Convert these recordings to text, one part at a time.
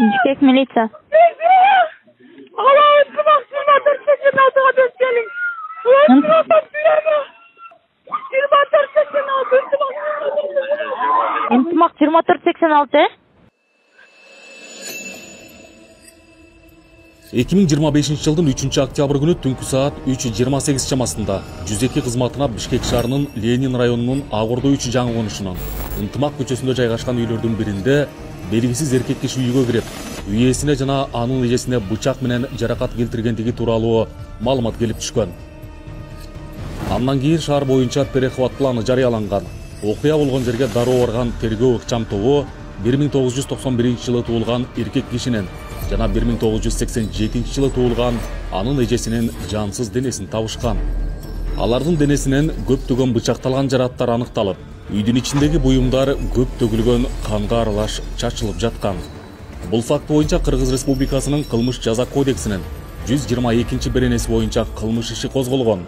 Bishkek militsiya. İntimaq 2486. 2025 жылдын 3-октябрь күнү түнкү саат 3:28 чамасында 102 кызматына Бишкек шаарынын Ленин районунун Агордо 3 жаңы конушунан Ынтымак көчөсүндө жайгашкан үйлөрдүн биринде белгисиз эркек киши үйгө кирип, үй ээсине жана анын эжесине бычак менен жаракат келтиргендиги тууралуу маалымат келип түшкөн. Андан кийин шаар боюнча перехват планы жарыяланган. Окуя болгон жерге дароо барган тергөө ыкчам тобу 1991 жылы туулган эркек кишинин жана 1987 жылы туулган анын эжесинин жансыз денесин табышкан. Алардын денесинен көптөгөн бычакталган жараттар аныкталып, үйдүн ичиндеги буюмдар көп төгүлгөн канга аралаш чачылып жаткан. Бул факт боюнча Кыргыз Республикасынын кылмыш жаза кодексинин 122 беренеси боюнча кылмыш иши козголгон.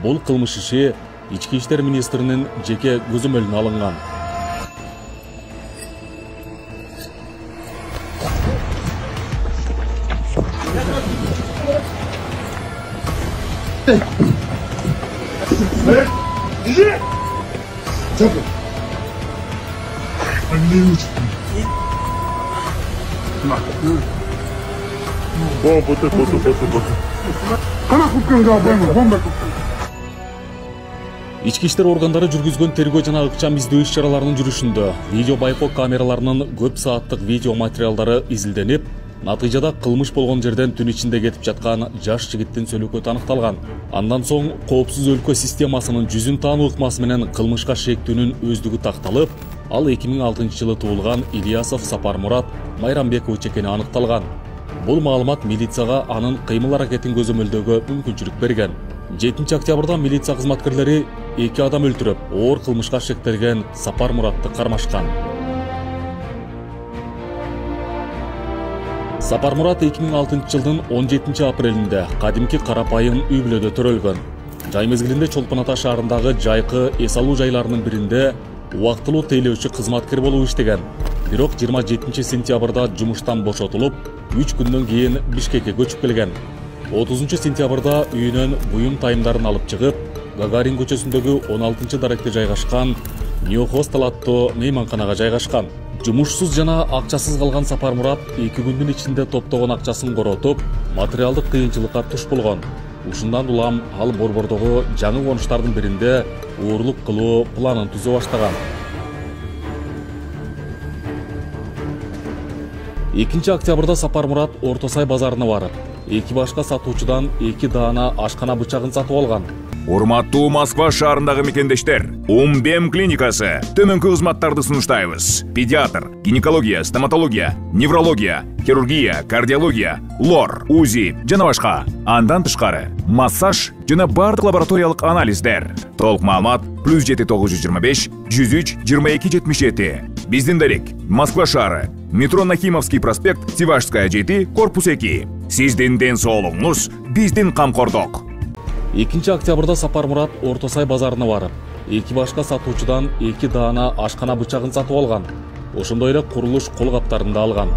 Бул кылмыш иши Ички иштер министринин жеке көзөмөлүнө алынган. Ички иштер органдары жүргүзгөн тергөө жана ыкчам издөө иш-чараларынын жүрүшүндө видео байкоо камераларынын көп сааттык видео материалдары изилденип, натыйжада кылмыш болгон жерден түн ичинде кетип жаткан жаш жигиттин сөлөкөтү аныкталган. Андан соң коопсуз өлкө системасынын жүзүн таануу ыкмасы менен кылмышка шектүүнүн өздүгү такталып, ал 2006 жылы туулган Ильясов Сапар Мурат Майрамбекович экени аныкталган. Бул маалымат милицияга анын кыймыл аракетин көзөмөлдөөгө мүмкүнчүлүк берген. 7 октябрда милиция кызматкерлери 2 адам өлтүрүп, оор кылмышка шектелген Сапар Муратты кармашкан. Сапар Мурат 2006 жылдын 17 апрелинде кадимки карапайым үй бүлөдө төрөлгөн. Жай мезгилинде Чолпон Ата шаарындагы жайкы эс алуу жайларынын биринде убактылуу тейлөөчү кызматкер болуп иштеген. Бирок 27 сентябрда жумуштан бошотулуп, 3 күндөн кийин Бишкекке көчүп келген. 30 сентябрда үйүнөн буюм тайымдарын алып чыгып, Гагарин көчөсүндөгү 16 даректе жайгашкан New Hostel аттуу мейманканага жайгашкан. Жумушсуз жана акчасыз калган Сапар Мурат 2 күндүн ичинде топтогон акчасын коротуп, материалдык кыйынчылыкка туш болгон. Ушундан улам ал Борбордогу жаңы конуштардын биринде уурлук кылуу планын түзө баштаган. 2 октябрда Сапар Мурат Орто Сай базарына барып, эки башка сатуучудан 2 даана ашкана бычагын сатып алган. Урматтуу Москва шаарындагы мекендештер, Умбем клиникасы төмөнкү кызматтарды сунуштайбыз. Педиатр, гинекология, стоматология, неврология, хирургия, кардиология, лор, УЗИ жана башка. Андан тышкары массаж жана бардык лабораториялык анализдер. Толук маалымат +7 925 103 22 77. Биздин дарек Москва шаары, метро Нахимовский проспект, Сивашская 7, корпус 2. Сиздин ден соолугуңуз биздин камкордук. 2 октябрда Сапар Мурат Орто Сай базарына барып, эки башка сатуучудан 2 даана ашкана бычагын сатып алган. Ошондой эле курулуш кол каптарын да алган.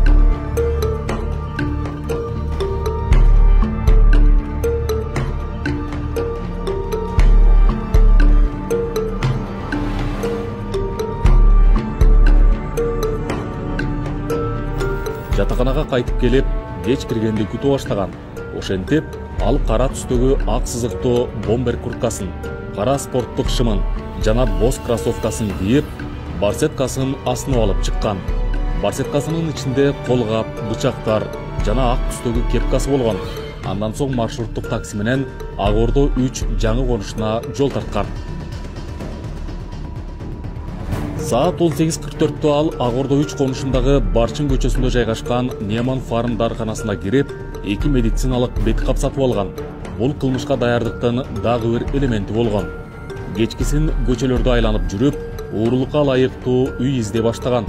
Жатаканага кайтып келип, кеч киргенди күтүп баштаган. Ошентип, ал кара түстөгү ак сызыктуу бомбер курткасын, кара спорттук шымын жана боз кроссовкасын кийип, барсеткасын астына алып чыккан. Барсеткасынын ичинде колгап, бычактар жана ак түстөгү кепкасы болгон. Андан соң маршруттук такси менен Агордо 3 жаңы конушуна жол тарткан. Саат 18:44-тө ал Агордо 3 конушундагы Барчын көчөсүндө жайгашкан Неман Фарм дарканасына кирип, 2 медициналык бет кап сатып алган. Бул кылмышка даярдыктын дагы бир элементи болгон. Кечкисин көчөлөрдө айланып жүрүп, уурулукка ылайыктуу үй издей баштаган.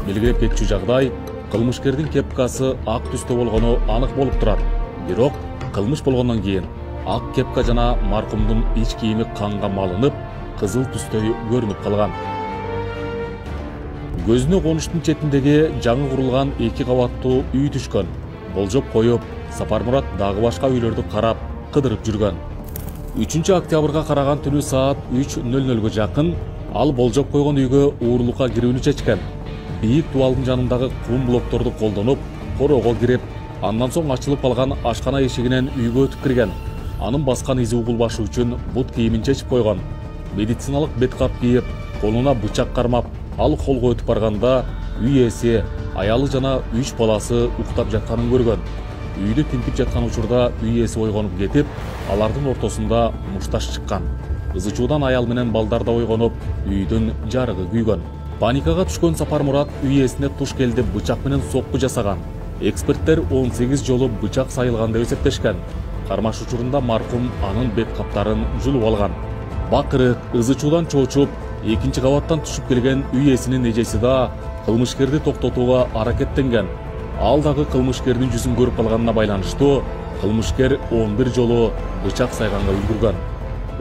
Белгилеп кетчү жагдай, кылмышкердин кепкасы ак түстө болгону анык болуп турат. Бирок кылмыш болгондон кийин ак кепка жана маркумдун ич кийими канга малынып, кызыл түстөй көрүнүп калган. Көзүнө конуштун четиндеги жаңы курулган 2 кабаттуу үй түшкөн. Болжоп коюп, Сапармурат дагы башка үйлөрдү карап, кыдырып жүргөн. 3 октябрга караган түнү саат 3:00 жакын ал болжоп койгон үйгө уурулукка кирүүнү чечкен. Бийик дубалдын жанындагы кум блокторду колдонуп, корого кирип, андан соң ачылып калган ашкана эшигинен үйгө өтүп кирген. Анын баскан изи угулбашы үчүн бут кийимин чечип койгон. Медициналык бет кап кийип, колуна бычак кармап, ал холго өтүп барганда үй ээси, аялы жана 3 баласы уктап жатканын көргөн. Үйдү тинтип жаткан учурда үй ээси ойгонуп кетип, алардын ортосунда мушташ чыккан. Ызычуудан аял менен балдар да ойгонуп, үйдүн жарыгы күйгөн. Паникага түшкөн Сапармурат үй ээсине туш келди бычак менен сокку жасаган. Эксперттер 18 жолу бычак сайылган деп эсептешкен. Кармаш учурунда маркум анын бет каптарын жулуп алган. Бакырык, ызычуудан чоочуп, 2 кабаттан түшүп келген үй ээсинин эжеси да кылмышкерди токтотууга аракеттенген. Ал дагы кылмышкердин жүзүн көрүп калганына байланыштуу кылмышкер 11 жолу бычак сайганга үлгүргөн.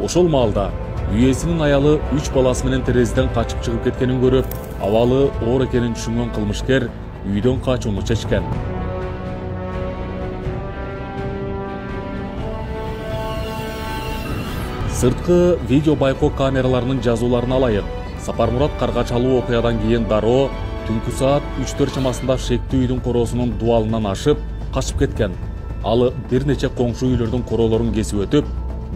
Ошол маалда үй ээсинин аялы 3 баласы менен терезеден качып чыгып кеткенин көрүп, абалы оор экенин түшүнгөн кылмышкер үйдөн качууну чечкен. Сырткы видео байкоо камераларынын жазууларына алайык. Сапармурат карга чалуу окуядан кийин дароо түнкү саат 3-4 чамасында шектүү үйдүн короосунун дубалынан ашып, качып кеткен. Ал бир нече коңшу үйлөрдүн короолорун кесип өтүп,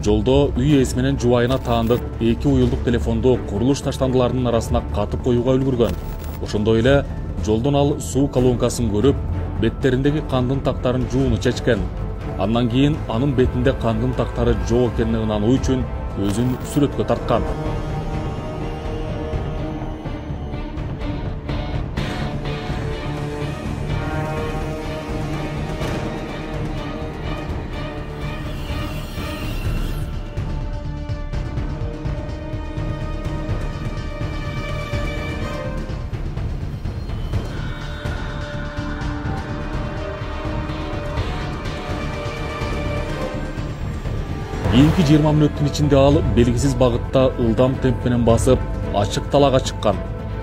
жолдо үй ээси менен жубайына таандык 2 уюлдук телефонду курулуш таштандыларынын арасына катып коюуга үлгүргөн. Ошондой эле жолдон ал суу колонкасын көрүп, беттериндеги кандын тактарын жууну чечкен. Андан кийин анын бетинде кандын тактары жок экенин ынануу үчүн өзүн сүрөткө тарткан. Кийинки 20 мүнөттүн ичинде ал белгисиз багытта ылдам темп менен басып, ачык талаага чыккан.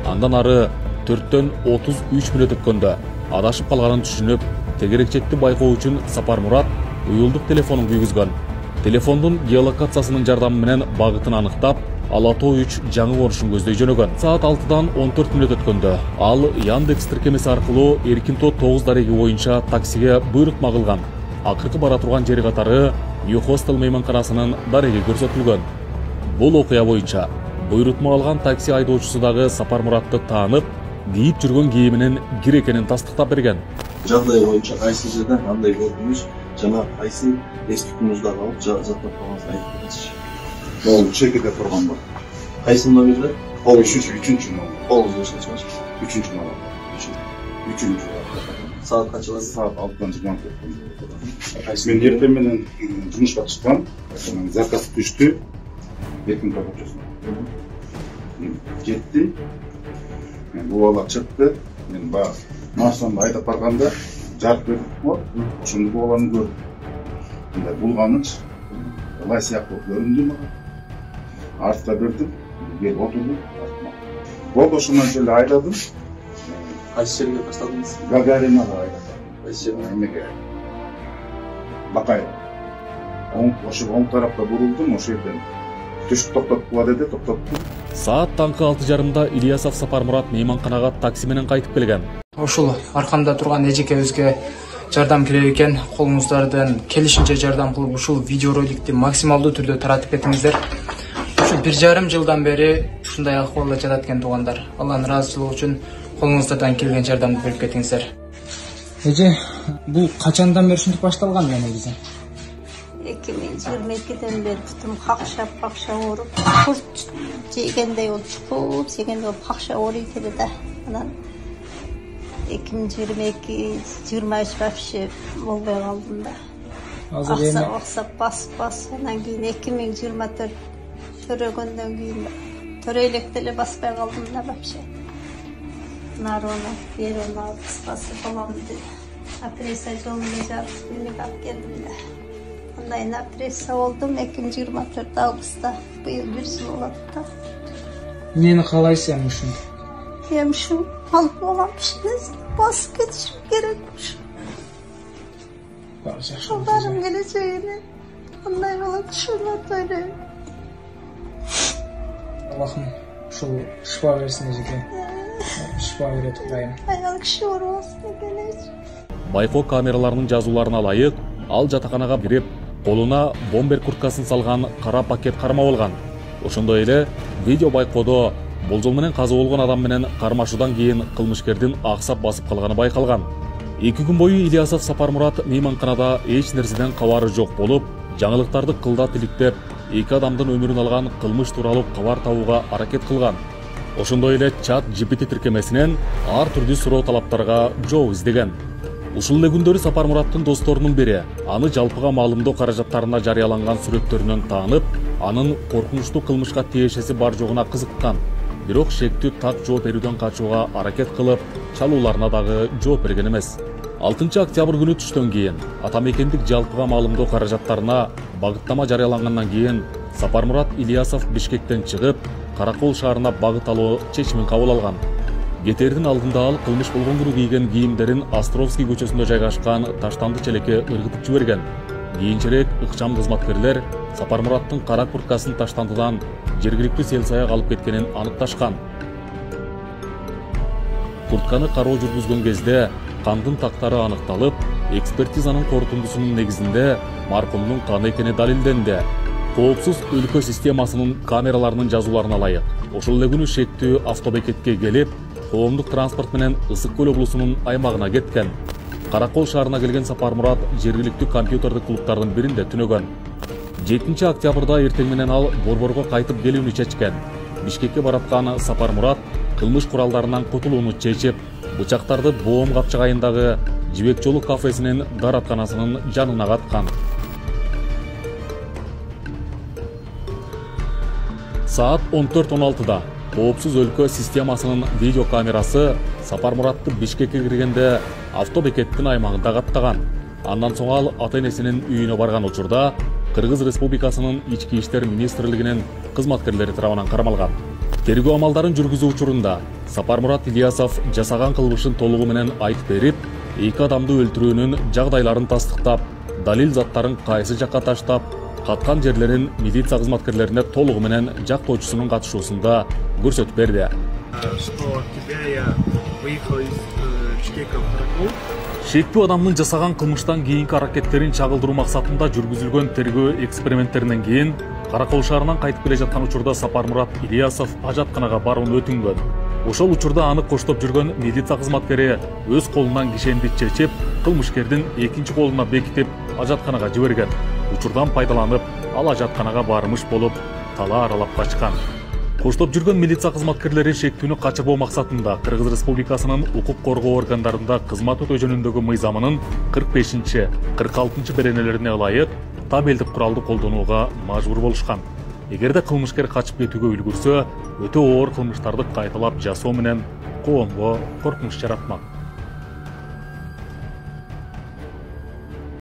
Андан ары 4-төн 33 мүнөт өткөндө адашып калганын түшүнүп, тегерекчекти байкоо үчүн Сапармурат уюлдук телефонун күйгүзгөн. Телефондун геолокациясынын жардамы менен багытын аныктап, Ала-Тоо 3 жаңы конушун көздөй жөнөгөн. Саат 6-дан 14 мүнөт өткөндө ал Яндекс тиркемеси аркылуу Эркинтоо 9 дареги боюнча таксиге буйрутма кылган. Акыркы бара турган жери катары New Hostel мейманканасынын дареги көрсөтүлгөн. Бул окуя боюнча буйрутма алган такси айдоочусу дагы Сапармуратты таанып, кийип жүргөн кийиминин кир экенин тастыктап берген. Жагдай боюнча кайсы жерден кандай көрдүңүз, жана кайсы эстикиңизди алып заттап калганыңызды айтып бересизчи. Бул чекеде турган бар. Кайсы номерде? Ол 3-3 номер. Колуңузду көрсөтүңүз. 3 номер. 3 Saat kaçılır? Saat 6'dan 24. Ben erten менен жумушка чыккам. Заказ түштү. Эркин кабачоsun. Кетти. Бул бала чыкты. Мен баягы машинамды айдап барганда жарык көрдүм. Ошондо бул баланы көрдүм. Мындай булганыч. Алай сыяктуу көрүндү мага. Артта бердим. Келип отурду. Болду ошондон эле айдадым. Кайсы жерге таштадыңыз? Гагаринага айдадым. Кайсы жерге? Эмеге. Бакай. Ошо оң тарапка бурулдум, ошо жерден түшүп токтоткула деди, токтоттум. Саат таңкы 6:30 Ильясов Сапармурат мейманканага такси менен кайтып келген. Ошол аркамда турган эжекебизге жардам керек экен. Колуңуздардан келишинче жардам кылып ушул видеороликти максималдуу түрдө таратып кетиңиздер. Ушу 1,5 жылдан бери ушундай акыбалда жатат экен туугандар. Алланын ыраазычылыгы үчүн колуңуздардан келген жардамды берип кетиңиздер. Эже, бул качандан бери ушинтип башталган негизи? 2022'den beri tutum kakşap olup, kurt jegендей oldu, çukup jegендей oldu, kakşap olup dedi de. 2022-23 вообще olmaya kaldım da. Oksap bas, ondan keyin 2024 törögönden keyin töreylekleri basmaya kaldım da вообще. Narona, Verona, kıskası falan dedi. Apresa yolunda jarıp beni kap geldim de. Ondan apresa oldum 2024 Ağustos'ta. Bu yıl 1 yıl oldu da. Neni kalaysın ушун? Hem şu alıp olamışsınız. Basıp geçişim gerekmiş. Onların geleceğini ondan yola düşürmek öyle. Allah'ım şu şifa versin Ejike. Şifa veре Құдайым. Ayol kişi olmasın geleceğim. Байқау камераларының жазуларына ылайык, ал жатақханаға кирип, колуна бомбер курткасын салган кара пакет кармап алган. Ошондой эле видео байкоодо болжол менен каза болгон адам менен кармашуудан кийин кылмышкердин аксап басып калганы байкалган. 2 күн бою Ильясов Сапармурат мейманканада эч нерседен кабары жок болуп, жаңылыктарды кылдат иликтеп, 2 адамдын өмүрүн алган кылмыш тууралуу кабар табууга аракет кылган. Ошондой эле чат GPT тиркемесинен ар түрдүү суроо талаптарга жооп издеген. Ушул эле күндөрү Сапармураттын досторунун бири аны жалпыга маалымдоо каражаттарына жарыяланган сүрөттөрүнөн таанып, анын коркунучтуу кылмышка тиешеси бар жогуна кызыккан. Бирок шектүү так жооп берүүдөн качууга аракет кылып, чалууларына дагы жооп берген эмес. 6 октябрь күнү түштөн кийин атамекендик жалпыга маалымдоо каражаттарына багыттама жарыялангандан кийин Сапармурат Ильясов Бишкектен чыгып, Каракол шаарына багыт алуу чечимин кабыл алган. Кетердин алдында ал кылмыш болгон күнү кийген кийимдерин Островский көчөсүндө жайгашкан таштанды челекке ыргытып жиберген. Кийинчерээк ыкчам кызматкерлер Сапармураттын кара курткасын таштандыдан жергиликтүү сел-саяк алып кеткенин аныкташкан. Куртканы кароо жүргүзгөн кезде кандын тактары аныкталып, экспертизанын корутундусунун негизинде маркумдун каны экени далилденди. Коопсуз өлкө системасынын камераларынын жазууларына ылайык, ошол эле күнү шектүү автобекетке келип, коомдук транспорт менен Ысык көл облусунун аймагына кеткен. Каракол шаарына келген Сапармурат жергиликтүү компьютердик клубдардын биринде түнөгөн. 7 октябрда эртең менен ал Борборго кайтып келүүнү чечкен. Бишкекке бараткан Сапармурат кылмыш куралдарынан кутулууну чечип, бычактарды Боом капчыгайындагы Жибек жолу кафесинин даратканасынын жанына каткан. Saat 14:16-да Коопсуз өлкө системасынын видео камерасы Сапармуратты Бишкекке киргенде автобекеттин аймагында каттаган. Андан соң ал ата-энесинин үйүнө барган учурда Кыргыз Республикасынын Ички иштер министрлигинин кызматкерлери тарабынан кармалган. Тергөө амалдарын жүргүзүү учурунда Сапармурат Ильясов жасаган кылмышын толугу менен айтып берип, 2 адамды өлтүрүүнүн жагдайларын тастыктап, далил заттарын кайсы жакка таштап, каткан жерлерин милиция кызматкерлерине толугу менен жактоочусунун катышуусунда көрсөтүп берди. Шектүү адамдын жасаган кылмыштан кийинки аракеттерин чагылдыруу максатында жүргүзүлгөн тергөө эксперименттеринен кийин Каракол шаарынан кайтып келе жаткан учурда Сапармурат Ильясов ажатканага барууну өтүнгөн. Ошол учурда аны коштоп жүргөн милиция кызматкери өз колунан кишенди чечип, кылмышкердин экинчи колуна бекитип ажатканага жиберген. Учурдан пайдаланып, ал ажатканага бармыш болуп, тала аралап качкан. Коштоп жүргөн милиция кызматкерлери шектүүнү качырбоо максатында Кыргыз Республикасынын укук коргоо органдарында кызмат өтөө жөнүндөгү мыйзамынын 45-46 беренелерине ылайык табелдик куралды колдонууга мажбур болушкан. Эгерде кылмышкер качып кетүүгө үлгүрсө, өтө оор кылмыштарды кайталап жасоо менен коомго коркунуч жаратмак.